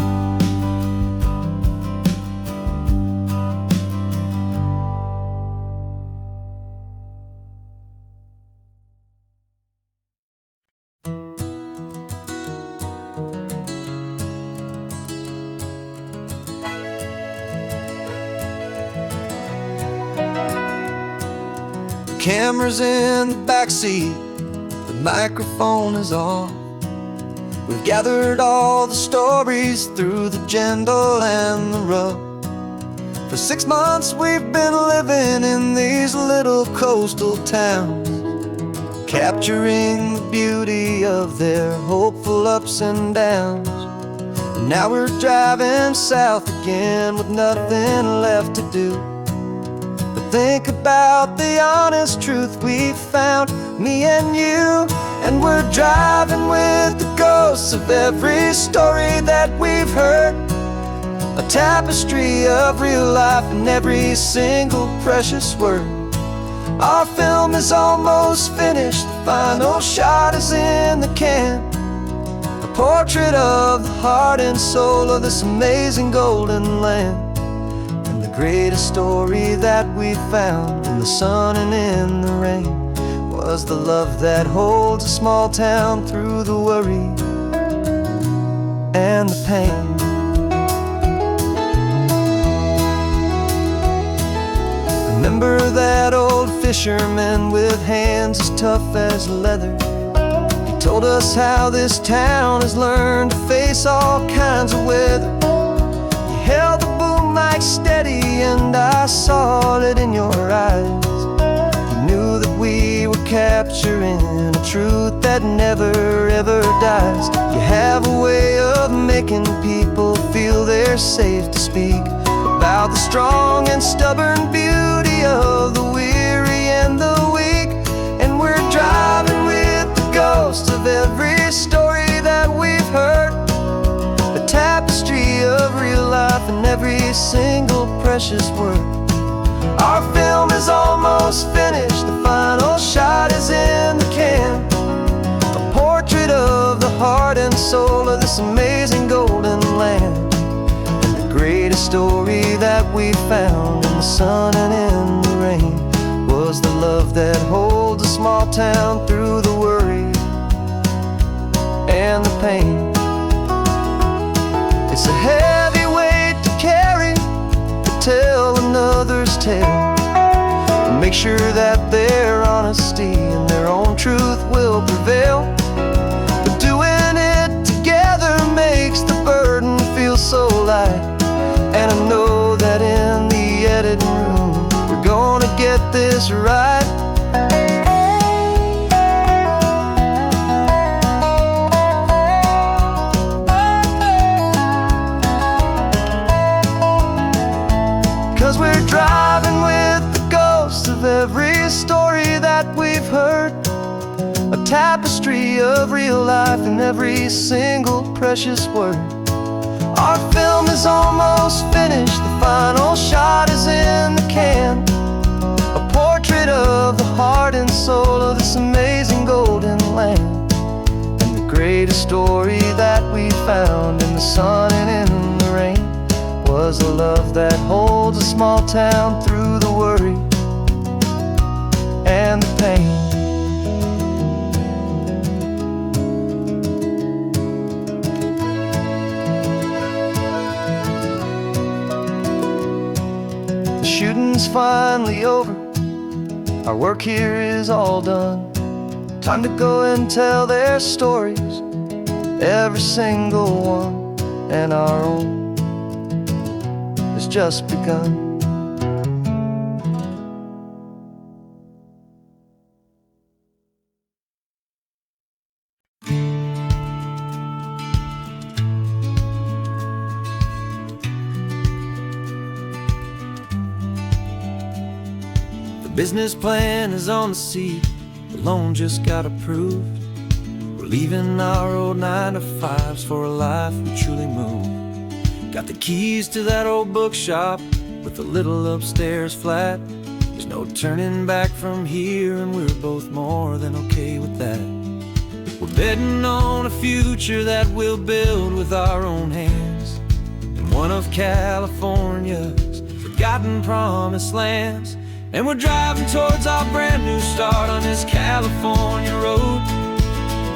camera's in the backseat, the microphone is on. We've gathered all the stories through the gentle and the rough. For 6 months we've been living in these little coastal towns, capturing the beauty of their hopeful ups and downs. And now we're driving south again with nothing left to do but think about the honest truth we found, me and you. And we're driving with the ghosts of every story that we've heard, a tapestry of real life in every single precious word. Our film is almost finished, the final shot is in the can, a portrait of the heart and soul of this amazing golden land. And the greatest story that we found in the sun and in the rain was the love that holds a small town through the worry and the pain. Remember that old fisherman with hands as tough as leather? He told us how this town has learned to face all kinds of weather. You held the boom mic steady and I saw it in your eyes. You knew that we were capturing a truth that never ever dies. You have a way of making people feel they're safe to speak about the strong and stubborn beauty of the weary and the weak. And we're driving with the ghosts of every story that we've heard, a tapestry of real life in every single precious word. Our film is almost finished, the final shot is in the can, a portrait of the heart and soul of this amazing golden land. Greatest story that we found in the sun and in the rain was the love that holds a small town through the worry and the pain. It's a heavy weight to carry, to tell another's tale, and make sure that their honesty and their own truth will prevail. But doing it together makes the burden feel so light. And I know that in the editing room we're gonna get this right. 'Cause we're driving with the ghosts of every story that we've heard, a tapestry of real life in every single precious word. Our film is almost finished, the final shot is in the can, a portrait of the heart and soul of this amazing golden land. And the greatest story that we found in the sun and in the rain was a love that holds a small town through the worry and the pain. Shooting's finally over, our work here is all done. Time to go and tell their stories, every single one, and our own has just begun. Business plan is on the seat, the loan just got approved. We're leaving our old 9-to-5s for a life we truly move. Got the keys to that old bookshop with the little upstairs flat. There's no turning back from here, and we're both more than okay with that. We're betting on a future that we'll build with our own hands, in one of California's forgotten promised lands. And we're driving towards our brand new start on this California road,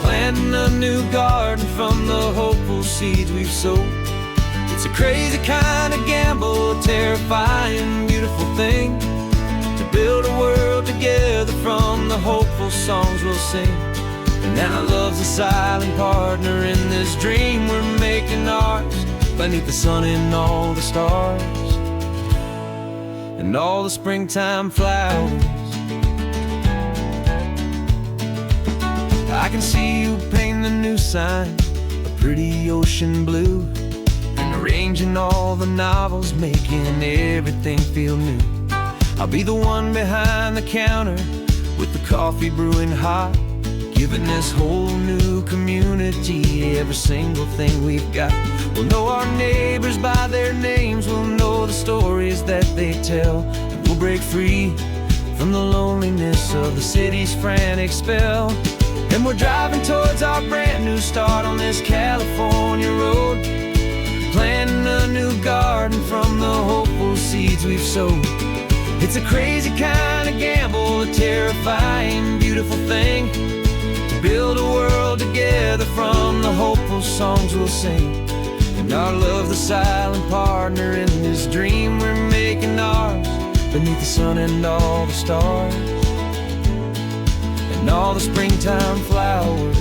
planting a new garden from the hopeful seeds we've sowed. It's a crazy kind of gamble, a terrifying, beautiful thing, to build a world together from the hopeful songs we'll sing. And now love's a silent partner in this dream we're making ours, beneath the sun and all the stars and all the springtime flowers. I can see you painting a new sign, a pretty ocean blue, and arranging all the novels, making everything feel new. I'll be the one behind the counter with the coffee brewing hot, giving this whole new community every single thing we've got. We'll know our neighbors by their names, we'll know the stories that they tell, and we'll break free from the loneliness of the city's frantic spell. And we're driving towards our brand new start on this California road, planting a new garden from the hopeful seeds we've sowed. It's a crazy kind of gamble, a terrifying, beautiful thing, to build a world together from the hopeful songs we'll sing. And our love, the silent partner in this dream we're making ours, beneath the sun and all the stars and all the springtime flowers.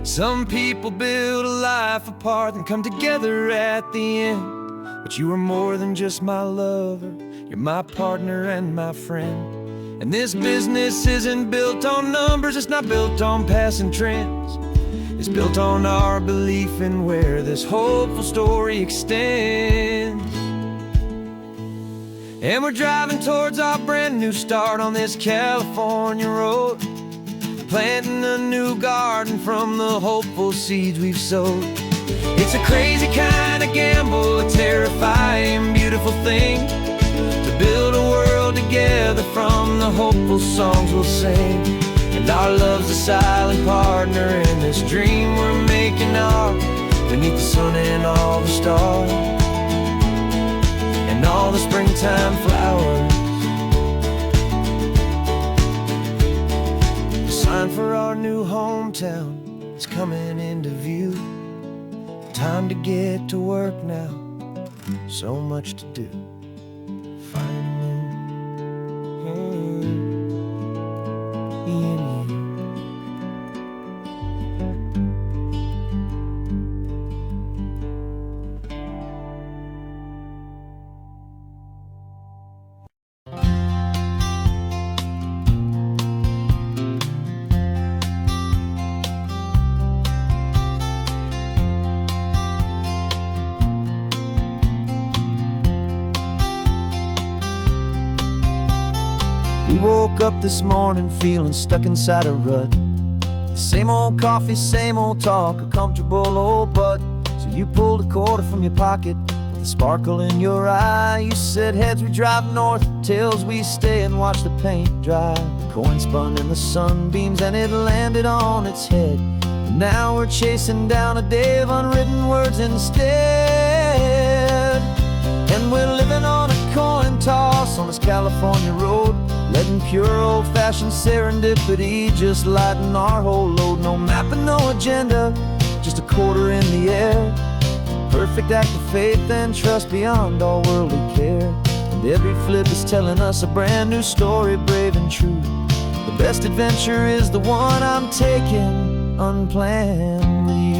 Some people build a life apart and come together at the end, but you are more than just my lover, you're my partner and my friend. And this business isn't built on numbers, it's not built on passing trends, it's built on our belief in where this hopeful story extends. And we're driving towards our brand new start on this California road, planting a new garden from the hopeful seeds we've sowed. It's a crazy kind of gamble, a terrifying, beautiful thing, to build a world together from the hopeful songs we'll sing. And our love's a silent partner in this dream we're making ours, beneath the sun and all the stars and all the springtime flowers. The sign for our new hometown is coming into view. Time to get to work now, so much to do. Finding in you. We woke up this morning feeling stuck inside a rut. Same old coffee, same old talk, a comfortable old butt. So you pulled a quarter from your pocket with a sparkle in your eye. You said heads we drive north, tails we stay and watch the paint dry. The coin spun in the sunbeams and it landed on its head. And now we're chasing down a day of unwritten words instead. And we're living on a coin toss on this California road, letting pure old-fashioned serendipity just lighten our whole load. No map and no agenda, just a quarter in the air. Perfect act of faith and trust beyond all worldly care. And every flip is telling us a brand new story, brave and true. The best adventure is the one I'm taking unplanned with you.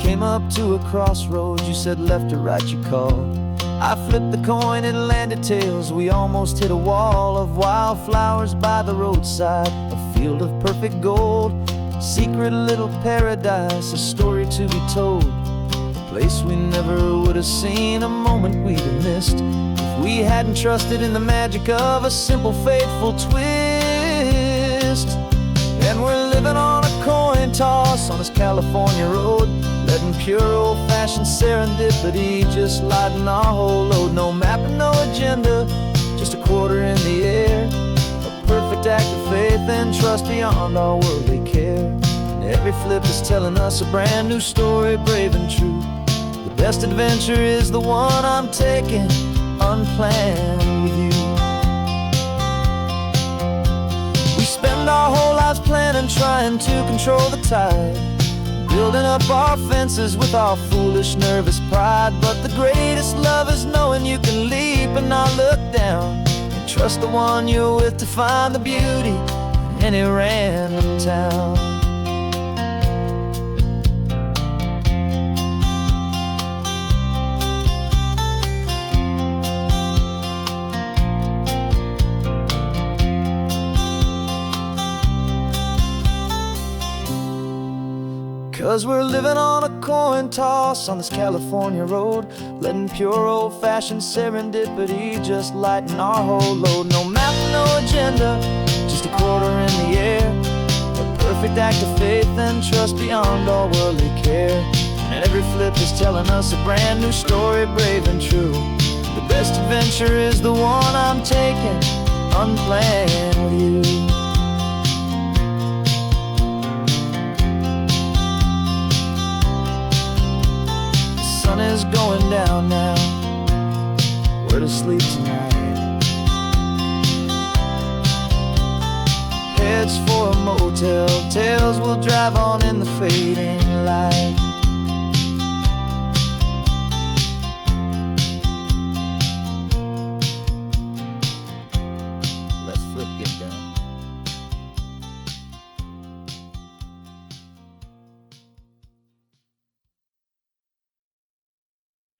Came up to a crossroads, you said left or right you called. I flipped the coin, it landed tails. We almost hit a wall of wildflowers by the roadside, a field of perfect gold, secret little paradise, a story to be told, a place we never would have seen, a moment we'd have missed if we hadn't trusted in the magic of a simple faithful twist. And we're living on a coin toss on this California road, letting pure old-fashioned serendipity just lighten our whole load. No map and no agenda, just a quarter in the air. A perfect act of faith and trust beyond our worldly care. And every flip is telling us a brand new story, brave and true. The best adventure is the one I'm taking unplanned with you. We spend our whole lives planning, trying to control the tide, building up our fences with our foolish, nervous pride. But the greatest love is knowing you can leap and not look down, and trust the one you're with to find the beauty in any random town. 'Cause we're living on a coin toss on this California road, letting pure old-fashioned serendipity just lighten our whole load. No map, no agenda, just a quarter in the air, a perfect act of faith and trust beyond all worldly care. And every flip is telling us a brand new story, brave and true. The best adventure is the one I'm taking, unplanned with you. The sun is going down now, we're to sleep tonight. Heads for a motel, tails will drive on in the fading light.